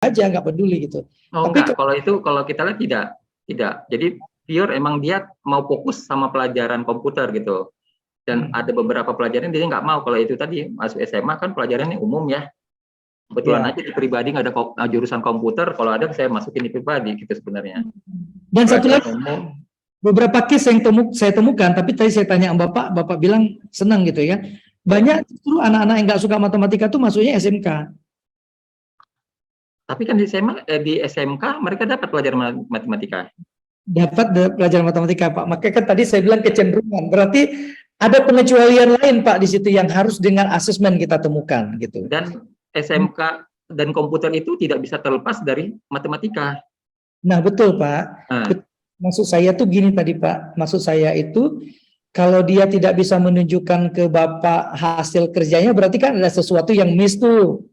aja, nggak peduli gitu. Oh Tapi enggak, kalau kita lihat tidak. Jadi pure emang dia mau fokus sama pelajaran komputer gitu. Dan ada beberapa pelajaran dia nggak mau. Kalau itu tadi masuk SMA kan pelajarannya umum ya. Kebetulan ya. aja di pribadi nggak ada jurusan komputer. Kalau ada saya masukin di pribadi gitu sebenarnya. Dan satu Pelajaran lagi, umum. beberapa case yang saya temukan, tapi tadi saya tanya sama Bapak bilang senang gitu ya. Banyak justru anak-anak yang nggak suka matematika tuh masuknya SMK. Tapi kan di SMK mereka dapat pelajaran matematika. Dapat pelajaran matematika, Pak. Makanya kan tadi saya bilang kecenderungan. Berarti ada pengecualian lain, Pak, di situ yang harus dengan asesmen kita temukan gitu. Dan SMK dan komputer itu tidak bisa terlepas dari matematika. Nah, betul, Pak. Maksud saya tuh gini tadi, Pak. Maksud saya itu kalau dia tidak bisa menunjukkan ke Bapak hasil kerjanya, berarti kan ada sesuatu yang miss tuh.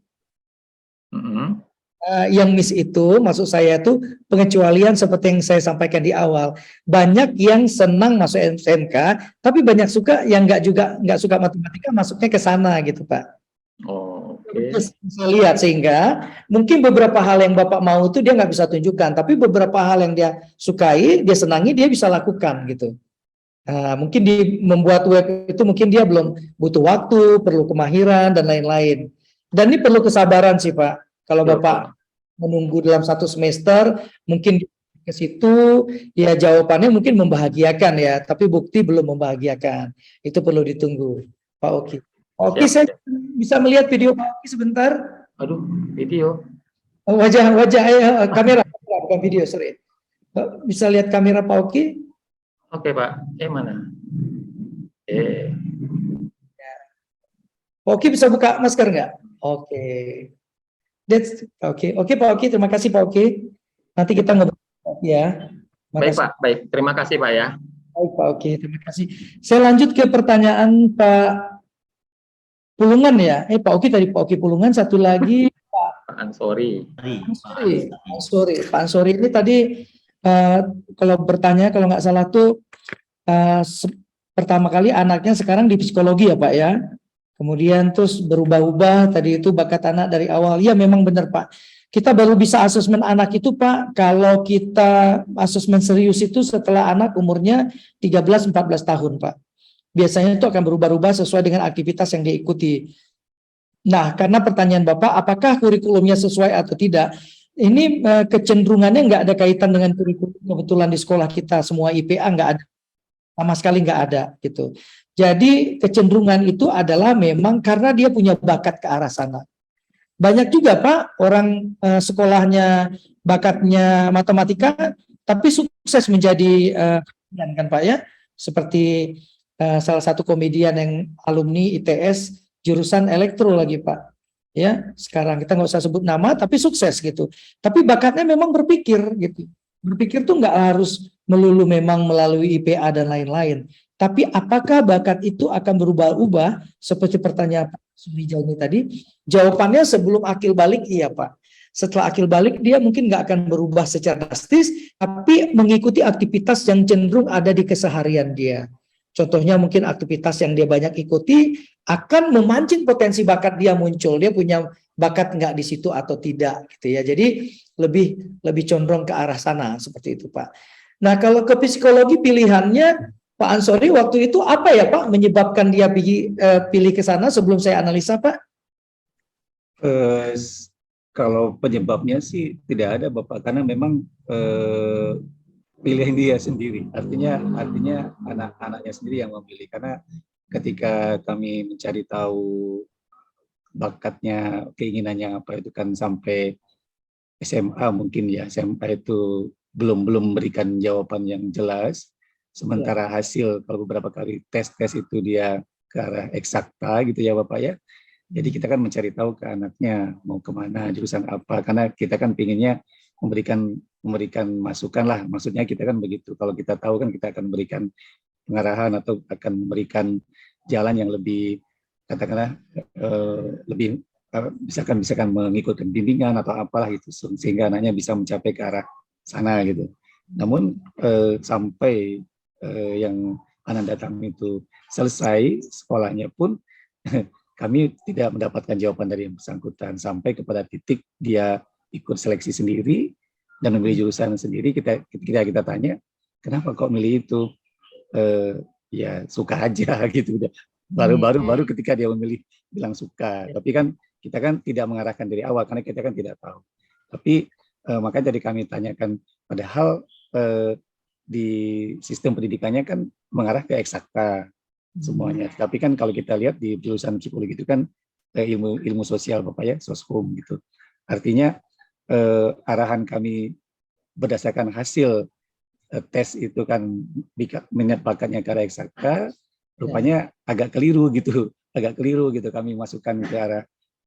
Yang miss itu, maksud saya tuh pengecualian seperti yang saya sampaikan di awal. Banyak yang senang masuk SMK, tapi banyak suka yang nggak suka matematika masuknya ke sana gitu, Pak. Oh, Terus bisa lihat sehingga mungkin beberapa hal yang Bapak mau itu dia nggak bisa tunjukkan, tapi beberapa hal yang dia sukai, dia senangi, dia bisa lakukan gitu. Mungkin di membuat web itu mungkin dia belum butuh waktu, perlu kemahiran dan lain-lain. Dan ini perlu kesabaran sih Pak. Kalau Bapak menunggu dalam 1 semester, mungkin ke situ ya jawabannya mungkin membahagiakan ya, tapi bukti belum membahagiakan. Itu perlu ditunggu, Pak Oki. Oke, saya bisa melihat video Pak Oki sebentar. Aduh, video. Wajah kamera, bukan video, sorry. Bisa lihat kamera Pak Oki? Oke, Pak. Mana? Pak Oki bisa buka masker nggak? Oke. Oke Pak Oki, terima kasih Pak Oki. Nanti kita ngobrol ya. Baik Pak, baik. Terima kasih Pak ya. Baik Pak Oki, terima kasih. Saya lanjut ke pertanyaan Pak Pulungan ya. Pak Oki tadi Pak Oki Pulungan, satu lagi Pak Ansori. Pak Ansori ini tadi kalau bertanya kalau nggak salah tuh pertama kali anaknya sekarang di psikologi ya Pak ya. Kemudian terus berubah-ubah, tadi itu bakat anak dari awal. Ya memang benar Pak. Kita baru bisa asesmen anak itu Pak, kalau kita asesmen serius itu setelah anak umurnya 13-14 tahun Pak. Biasanya itu akan berubah-ubah sesuai dengan aktivitas yang diikuti. Nah, karena pertanyaan Bapak, apakah kurikulumnya sesuai atau tidak? Ini kecenderungannya nggak ada kaitan dengan kurikulum kebetulan di sekolah kita, semua IPA nggak ada. Sama sekali nggak ada gitu. Jadi kecenderungan itu adalah memang karena dia punya bakat ke arah sana. Banyak juga Pak orang sekolahnya bakatnya matematika, tapi sukses menjadi kan Pak ya, seperti salah satu komedian yang alumni ITS jurusan elektro lagi Pak. Ya sekarang kita nggak usah sebut nama, tapi sukses gitu. Tapi bakatnya memang berpikir gitu. Berpikir tuh nggak harus melulu memang melalui IPA dan lain-lain. Tapi apakah bakat itu akan berubah-ubah seperti pertanyaan Pak Surijal ini tadi? Jawabannya sebelum akil balik iya Pak. Setelah akil balik dia mungkin nggak akan berubah secara drastis, tapi mengikuti aktivitas yang cenderung ada di keseharian dia. Contohnya mungkin aktivitas yang dia banyak ikuti akan memancing potensi bakat dia muncul. Dia punya bakat nggak di situ atau tidak gitu ya. Jadi lebih condong ke arah sana seperti itu Pak. Nah kalau ke psikologi pilihannya Pak Ansori waktu itu apa ya Pak menyebabkan dia pilih ke sana sebelum saya analisa Pak? Kalau penyebabnya sih tidak ada Bapak, karena memang pilihan dia sendiri. Artinya anak-anaknya sendiri yang memilih. Karena ketika kami mencari tahu bakatnya, keinginannya apa itu kan sampai SMA mungkin ya, SMA itu belum memberikan jawaban yang jelas. Sementara hasil kalau beberapa kali tes itu dia ke arah eksakta gitu ya Bapak ya. Jadi kita kan mencari tahu ke anaknya mau kemana, jurusan apa, karena kita kan pinginnya memberikan masukan lah. Maksudnya kita kan begitu. Kalau kita tahu kan kita akan memberikan pengarahan atau akan memberikan jalan yang lebih katakanlah lebih misalkan mengikuti bimbingan atau apalah itu sehingga anaknya bisa mencapai ke arah sana gitu. Namun sampai yang anak datang itu selesai sekolahnya pun kami tidak mendapatkan jawaban dari yang bersangkutan sampai kepada titik dia ikut seleksi sendiri dan memilih jurusan sendiri. Kita tanya, kenapa kok milih itu? Ya suka aja gitu. Baru ketika dia memilih bilang suka. Tapi kan kita kan tidak mengarahkan dari awal karena kita kan tidak tahu. Tapi makanya tadi kami tanyakan, padahal di sistem pendidikannya kan mengarah ke eksakta semuanya. Tapi kan kalau kita lihat di jurusan psikologi itu kan ilmu sosial Bapak ya, soshum gitu. Artinya arahan kami berdasarkan hasil tes itu kan minat bakatnya ke arah eksakta, rupanya agak keliru gitu kami masukkan ke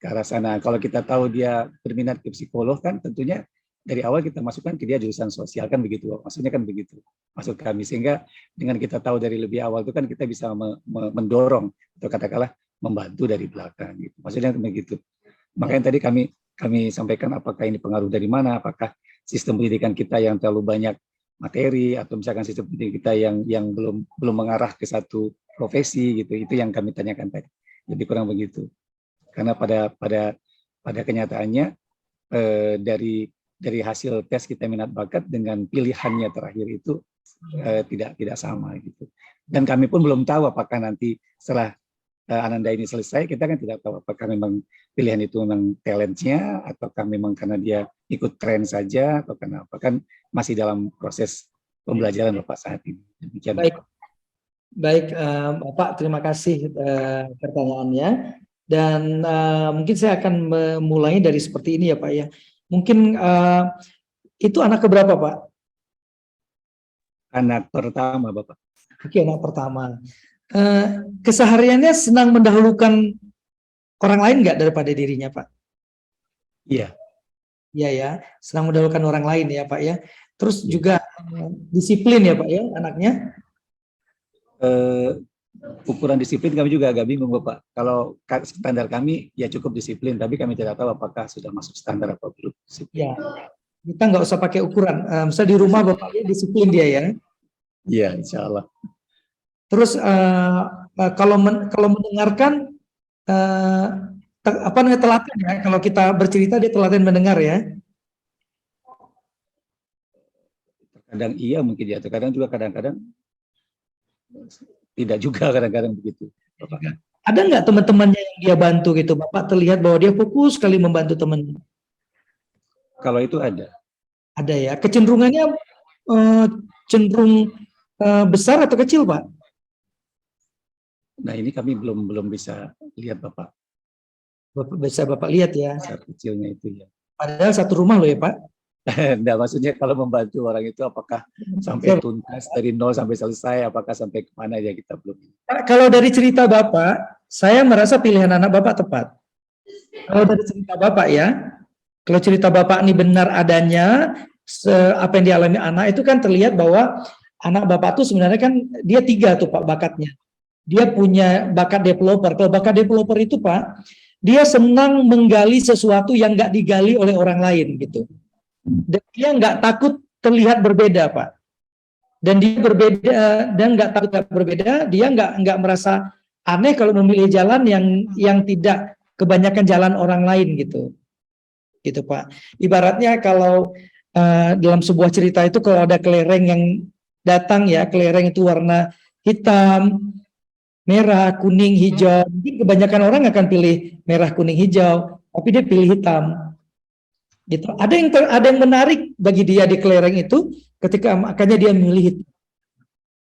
arah sana. Kalau kita tahu dia berminat ke psikolog kan tentunya dari awal kita masukkan ke dia jurusan sosial kan begitu, maksudnya kan begitu maksud kami, sehingga dengan kita tahu dari lebih awal itu kan kita bisa mendorong atau katakanlah membantu dari belakang gitu, maksudnya begitu. Makanya tadi kami sampaikan apakah ini pengaruh dari mana, apakah sistem pendidikan kita yang terlalu banyak materi atau misalkan sistem pendidikan kita yang belum mengarah ke satu profesi gitu, itu yang kami tanyakan tadi, lebih kurang begitu. Karena pada kenyataannya dari hasil tes kita minat bakat dengan pilihannya terakhir itu tidak sama gitu. Dan kami pun belum tahu apakah nanti setelah Ananda ini selesai, kita kan tidak tahu apakah memang pilihan itu memang talentnya ataukah memang karena dia ikut tren saja atau karena apa, kan masih dalam proses pembelajaran Bapak saat ini. Demikian. Baik Bapak, terima kasih pertanyaannya. Dan mungkin saya akan memulai dari seperti ini ya Pak ya. Mungkin itu anak keberapa Pak? Anak pertama Bapak. Oke, anak pertama. Kesehariannya senang mendahulukan orang lain nggak daripada dirinya Pak? Iya. Iya ya, senang mendahulukan orang lain ya Pak ya. Terus juga disiplin ya Pak ya anaknya? Ukuran disiplin kami juga agak bingung Bapak. Kalau standar kami ya cukup disiplin, tapi kami tidak tahu apakah sudah masuk standar atau belum. Ya, kita nggak usah pakai ukuran. Misalnya di rumah Bapak ya disiplin dia ya. Iya, insya Allah. Terus kalau mendengarkan apa namanya telaten ya. Kalau kita bercerita dia telaten mendengar ya. Kadang iya mungkin ya, terkadang juga kadang-kadang tidak juga kadang-kadang begitu. Bapak. Ada nggak teman-temannya yang dia bantu gitu, Bapak terlihat bahwa dia fokus sekali membantu temannya? Kalau itu ada. Ada ya. Kecenderungannya cenderung besar atau kecil, Pak? Nah ini kami belum bisa lihat Bapak. Bisa Bapak lihat ya. Besar kecilnya itu ya. Padahal satu rumah loh ya Pak. Nah, maksudnya kalau membantu orang itu apakah sampai tuntas dari nol sampai selesai, apakah sampai kemana ya kita belum. Kalau dari cerita Bapak, saya merasa pilihan anak Bapak tepat. Kalau dari cerita Bapak ya, kalau cerita Bapak ini benar adanya, apa yang dialami anak itu kan terlihat bahwa anak Bapak tuh sebenarnya kan dia 3 tuh Pak bakatnya. Dia punya bakat developer. Kalau bakat developer itu Pak, dia senang menggali sesuatu yang nggak digali oleh orang lain gitu. Dan dia nggak takut terlihat berbeda Pak. Dan dia berbeda dan nggak takut berbeda. Dia nggak merasa aneh kalau memilih jalan yang tidak kebanyakan jalan orang lain gitu Pak. Ibaratnya kalau dalam sebuah cerita itu kalau ada kelereng yang datang ya, kelereng itu warna hitam, merah, kuning, hijau. Mungkin kebanyakan orang akan pilih merah, kuning, hijau, tapi dia pilih hitam. Gitu. Ada yang menarik bagi dia di kelereng itu, ketika makanya dia memilih itu.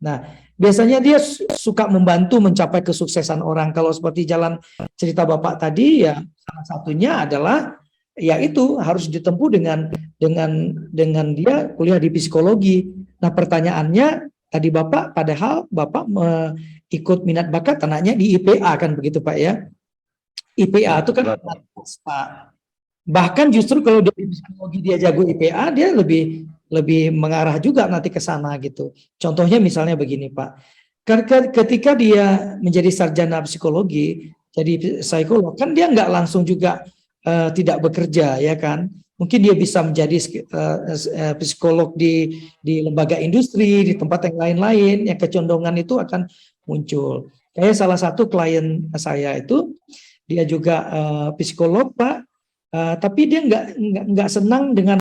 Nah, biasanya dia suka membantu mencapai kesuksesan orang. Kalau seperti jalan cerita Bapak tadi, ya salah satunya adalah ya itu harus ditempuh dengan dia kuliah di psikologi. Nah, pertanyaannya tadi Bapak, padahal Bapak ikut minat bakat anaknya di IPA kan begitu Pak ya. IPA itu kan Pak. Bahkan justru kalau dia di psikologi dia jago IPA, dia lebih mengarah juga nanti ke sana gitu. Contohnya misalnya begini Pak. Ketika dia menjadi sarjana psikologi, jadi psikolog, kan dia nggak langsung juga tidak bekerja ya kan. Mungkin dia bisa menjadi psikolog di lembaga industri, di tempat yang lain-lain, yang kecondongan itu akan muncul. Kayak salah satu klien saya itu, dia juga psikolog Pak, Tapi dia nggak senang dengan